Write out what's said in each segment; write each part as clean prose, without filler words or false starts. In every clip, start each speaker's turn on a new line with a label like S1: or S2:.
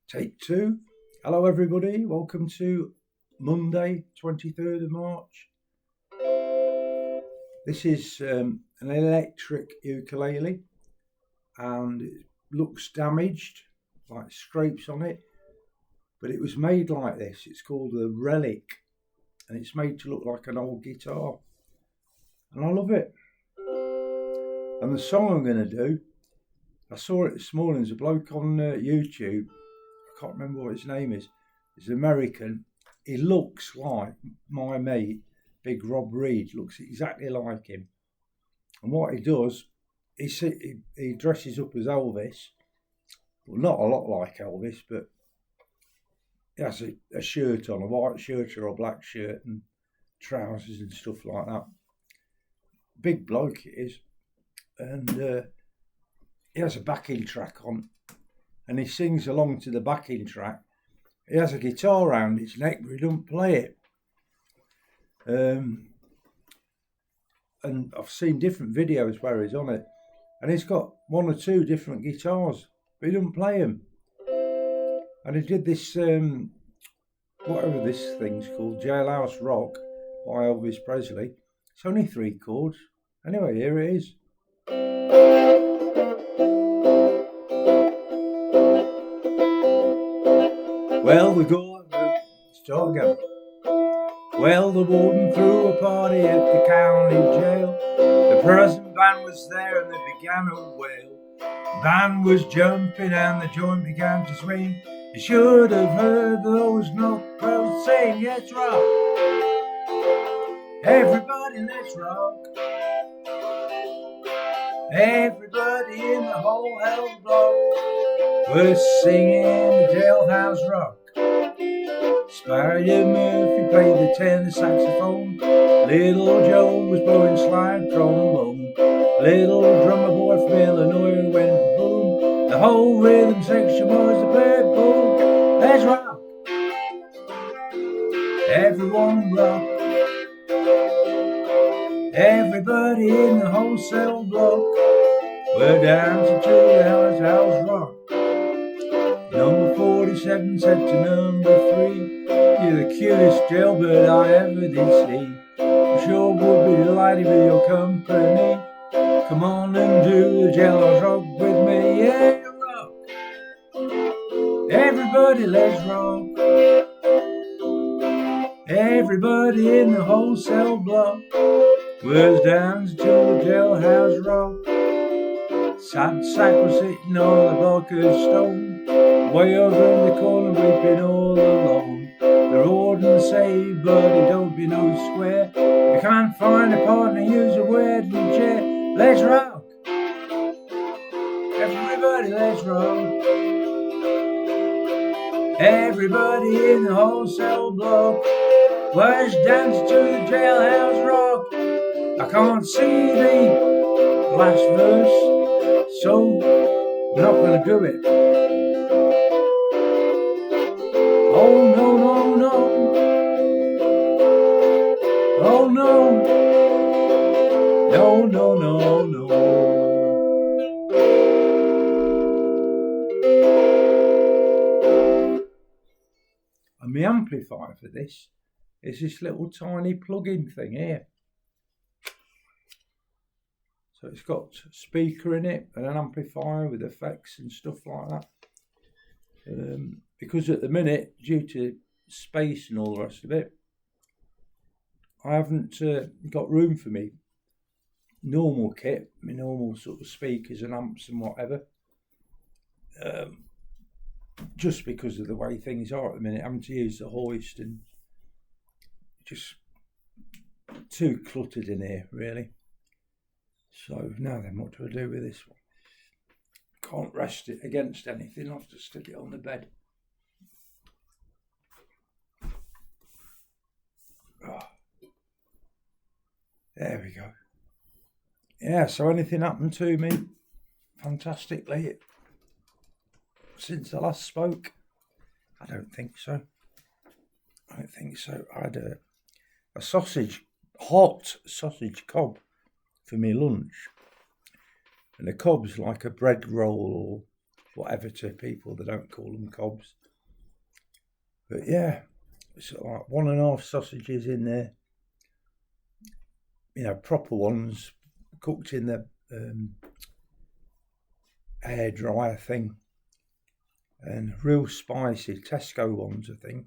S1: Take two. Hello everybody, welcome to Monday 23rd of March. This is an electric ukulele and it looks damaged, like scrapes on it, but it was made like this. It's called a relic and it's made to look like an old guitar and I love it. And the song I'm going to do, I saw it this morning. There's a bloke on YouTube. I can't remember what his name is. He's American. He looks like my mate, Big Rob Reed. Looks exactly like him. And what he does, he dresses up as Elvis. Well, not a lot like Elvis, but he has a shirt on, a white shirt or a black shirt and trousers and stuff like that. Big bloke it is. And he has a backing track on. And he sings along to the backing track. He has a guitar around his neck, but he don't play it. And I've seen different videos where he's on it. And he's got one or two different guitars, but he don't play them. And he did this, whatever this thing's called, Jailhouse Rock by Elvis Presley. It's only 3 chords. Anyway, here it is. Well, the start again. Well, the warden threw a party at the county jail. The prison band was there and they began a wail. The band was jumping and the joint began to swing. You should have heard those knuckles sing, let's rock. Everybody, let's rock. Everybody in the whole hell block was singing the Jailhouse Rock. Spider Murphy played the tenor saxophone. Little Joe was blowing slide trombone. Little drummer boy from Illinois went boom. The whole rhythm section was a big boom. Let's rock. Everyone rock. Everybody in the whole cell block were dancing to the Jailhouse Rock. Number 47 said to number 3, "You're the cutest jailbird I ever did see. I sure would be delighted with your company. Come on and do the Jailhouse Rock with me. Yeah, rock. Everybody, let's rock. Everybody in the whole cell block was dancing to the Jailhouse Rock. Sad sack was sitting on a block of stone, way over in the corner weeping all alone. They're ordering save, but it don't be no square. You can't find a partner, use a wedding chair. Let's rock. Everybody, let's rock. Everybody in the whole cell block was dancing to the Jailhouse Rock. I can't see the last verse, so I'm not going to do it. Oh no, no, no. Oh no. No, no, no, no. And the amplifier for this is this little tiny plug-in thing here. So it's got a speaker in it and an amplifier with effects and stuff like that. Because at the minute, due to space and all the rest of it, I haven't got room for me normal kit, my normal sort of speakers and amps and whatever. Just because of the way things are at the minute, having to use the hoist and just too cluttered in here, really. So now then, what do I do with this one? Can't rest it against anything. I'll have to stick it on the bed. Oh. There we go. Yeah, so anything happened to me fantastically since I last spoke? I don't think so. I had a hot sausage cob for me lunch. And a cob's like a bread roll or whatever to people that don't call them cobs. But yeah, it's like 1.5 sausages in there, proper ones, cooked in the air dryer thing, and real spicy Tesco ones, I think,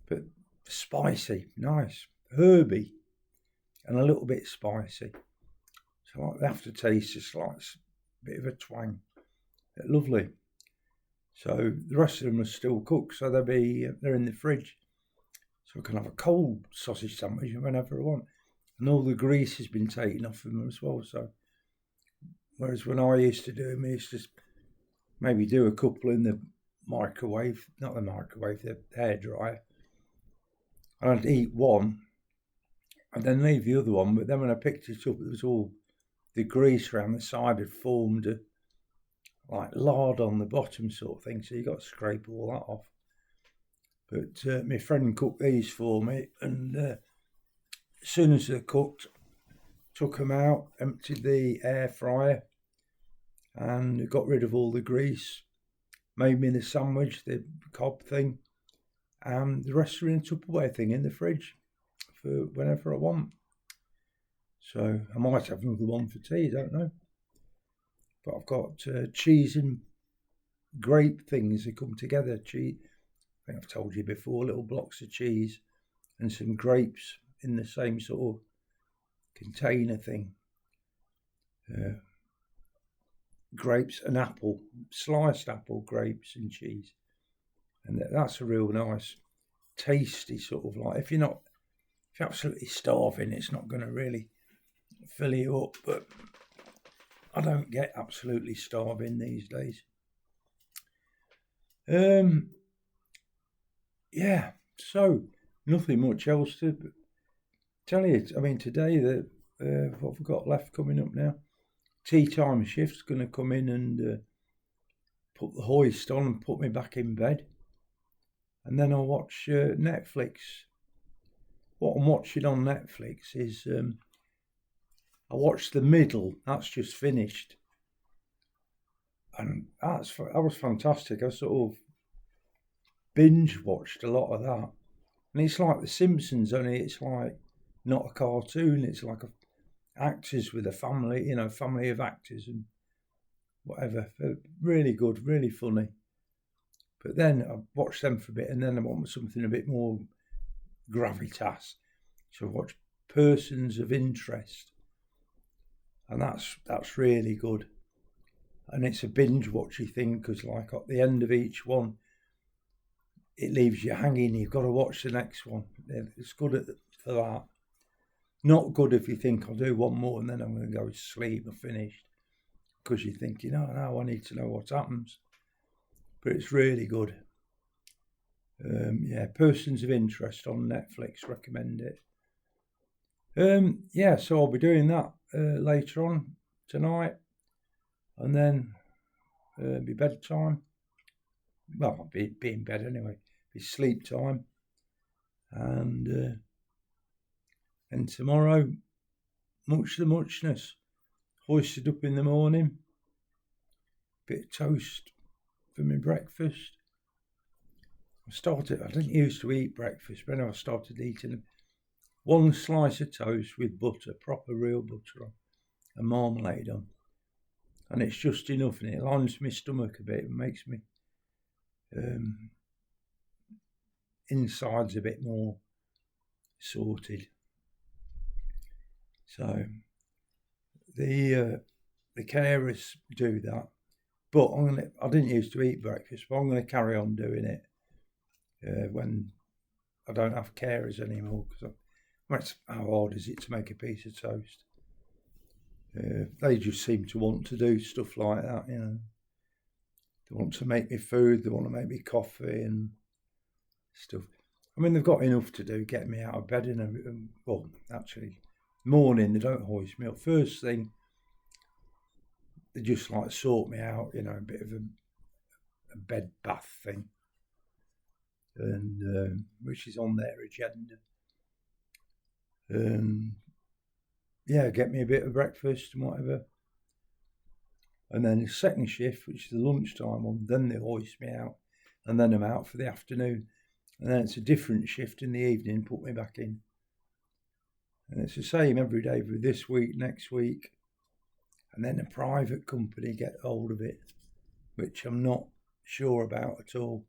S1: but spicy, nice, herby, and a little bit spicy. So like the aftertaste is like a bit of a twang. Lovely. So the rest of them are still cooked, so they're in the fridge. So I can have a cold sausage sandwich whenever I want. And all the grease has been taken off them as well. So whereas when I used to do them, I used to maybe do a couple in the microwave, not the microwave, the hairdryer. And I'd eat one and then leave the other one. But then when I picked it up, it was all the grease around the side had formed like lard on the bottom sort of thing. So you got to scrape all that off. But my friend cooked these for me, and as soon as they're cooked, took them out, emptied the air fryer, and got rid of all the grease. Made me the sandwich, the cob thing, and the rest are in a Tupperware thing in the fridge for whenever I want. So I might have another one for tea, don't know. But I've got cheese and grape things that come together. Cheese, I think I've told you before, little blocks of cheese and some grapes in the same sort of container thing. Grapes and apple, sliced apple, grapes and cheese. And that's a real nice, tasty sort of like, if you're absolutely starving, it's not going to really fill you up. But I don't get absolutely starving these days. Yeah, so nothing much else to tell you. I mean, today, what we've got left coming up now, tea time shift's going to come in and put the hoist on and put me back in bed. And then I'll watch Netflix. What I'm watching on Netflix is I watched The Middle. That's just finished. And that was fantastic. I sort of binge watched a lot of that. And it's like The Simpsons, only it's like not a cartoon. It's like actors with a family, family of actors and whatever. Really good, really funny. But then I watched them for a bit, and then I want something a bit more gravitas. So I watched Persons of Interest. And that's really good. And it's a binge watchy thing because like at the end of each one, it leaves you hanging. You've got to watch the next one. It's good for that. Not good if you think I'll do one more and then I'm going to go to sleep. I'm finished. Because you think, now I need to know what happens. But it's really good. Persons of Interest on Netflix. Recommend it. So I'll be doing that later on tonight. And then be bedtime. Well, I'll be in bed anyway. Be sleep time. And tomorrow, much the muchness. Hoisted up in the morning. Bit of toast for my breakfast. I didn't used to eat breakfast, but now I started eating one slice of toast with butter, proper real butter on, and marmalade on. And it's just enough, and it lines my stomach a bit and makes me insides a bit more sorted. So the carers do that, but I didn't used to eat breakfast, but I'm going to carry on doing it when I don't have carers anymore. Because how hard is it to make a piece of toast? They just seem to want to do stuff like that, They want to make me food, they want to make me coffee and stuff. I mean, they've got enough to do, get me out of bed and everything. Well, actually, morning, they don't hoist me up. First thing, they just like sort me out, a bit of a bed bath thing. And which is on their agenda. Get me a bit of breakfast and whatever. And then the second shift, which is the lunchtime one, then they hoist me out, and then I'm out for the afternoon. And then it's a different shift in the evening, put me back in. And it's the same every day for this week, next week. And then a private company get hold of it, which I'm not sure about at all.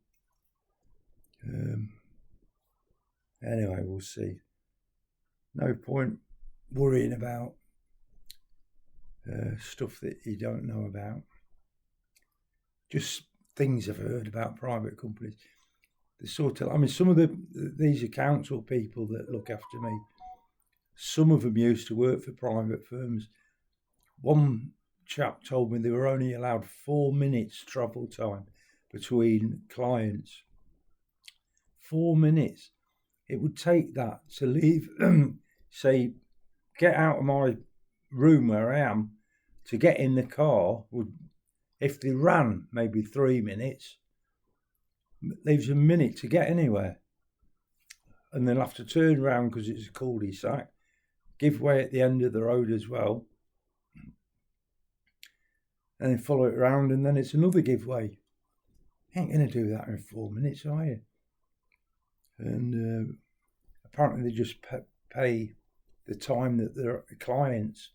S1: Anyway, we'll see. No point worrying about stuff that you don't know about. Just things I've heard about private companies. The sort of, some of these are council people that look after me. Some of them used to work for private firms. One chap told me they were only allowed 4 minutes travel time between clients. 4 minutes. It would take that to leave, say, get out of my room where I am to get in the car would, if they ran, maybe 3 minutes. Leaves a minute to get anywhere. And they'll have to turn around because it's a cul-de-sac, give way at the end of the road as well, and then follow it around, and then it's another give way. Ain't going to do that in 4 minutes, are you? And apparently they just pay the time that their clients,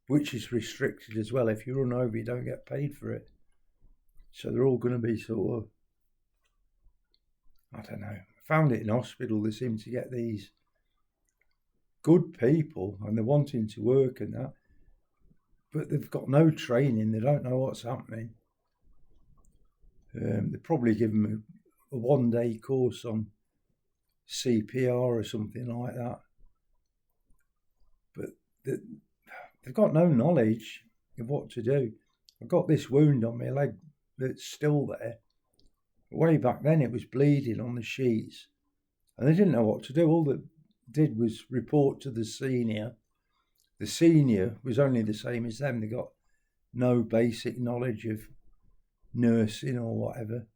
S1: which is restricted as well. If you run over, you don't get paid for it. So they're all going to be sort of, I don't know. I found it in hospital. They seem to get these good people and they're wanting to work and that, but they've got no training. They don't know what's happening. They probably give them a 1-day course on CPR or something like that. But they've got no knowledge of what to do. I've got this wound on my leg that's still there. Way back then it was bleeding on the sheets and they didn't know what to do. All they did was report to the senior. The senior was only the same as them. They got no basic knowledge of nursing or whatever.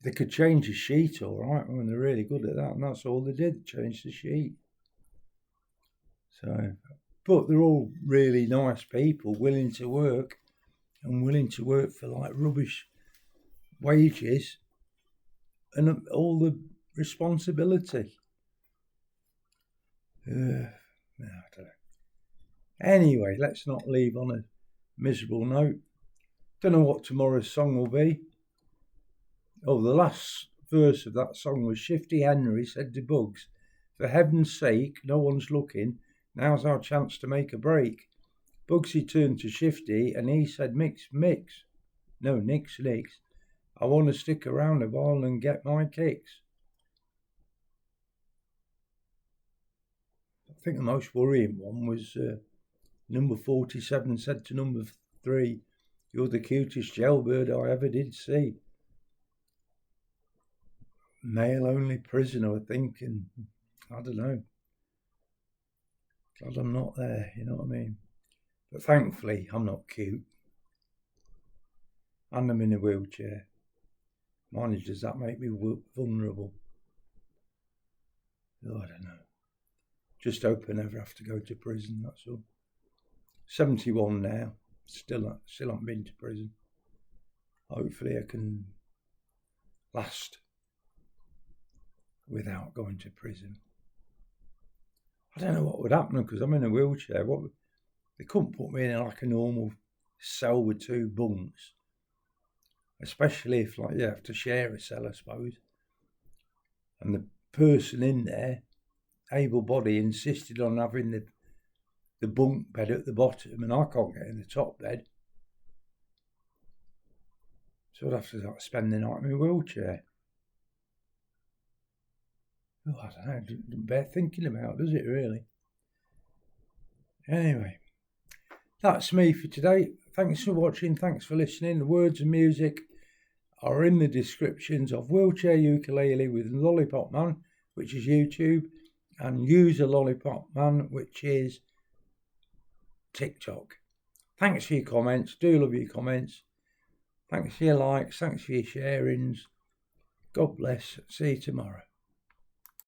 S1: They could change a sheet all right when they're really good at that, and that's all they did, change the sheet. So, but they're all really nice people, willing to work and willing to work for like rubbish wages and all the responsibility. I don't know. Anyway, let's not leave on a miserable note. Don't know what tomorrow's song will be. Oh, the last verse of that song was Shifty Henry said to Bugs, "For heaven's sake, no one's looking. Now's our chance to make a break." Bugsy turned to Shifty and he said, Nix. I want to stick around a while and get my kicks. I think the most worrying one was number 47 said to number 3, "You're the cutest jailbird I ever did see." Male only prisoner, I think, and I don't know. Glad I'm not there, you know what I mean? But thankfully, I'm not cute. And I'm in a wheelchair. Mind you, does that make me vulnerable? Oh, I don't know. Just hope I never have to go to prison, that's all. 71 now. Still haven't been to prison. Hopefully I can last without going to prison. I don't know what would happen because I'm in a wheelchair. They couldn't put me in like a normal cell with 2 bunks. Especially if you have to share a cell, I suppose. And the person in there, able body, insisted on having the bunk bed at the bottom, and I can't get in the top bed. So I'd have to spend the night in my wheelchair. Oh, I don't know, doesn't bear thinking about, does it really? Anyway, that's me for today. Thanks for watching, thanks for listening. The words and music are in the descriptions of Wheelchair Ukulele with Lollipop Man, which is YouTube, and Use a Lollipop Man, which is TikTok. Thanks for your comments. Do love your comments. Thanks for your likes. Thanks for your sharings. God bless. See you tomorrow.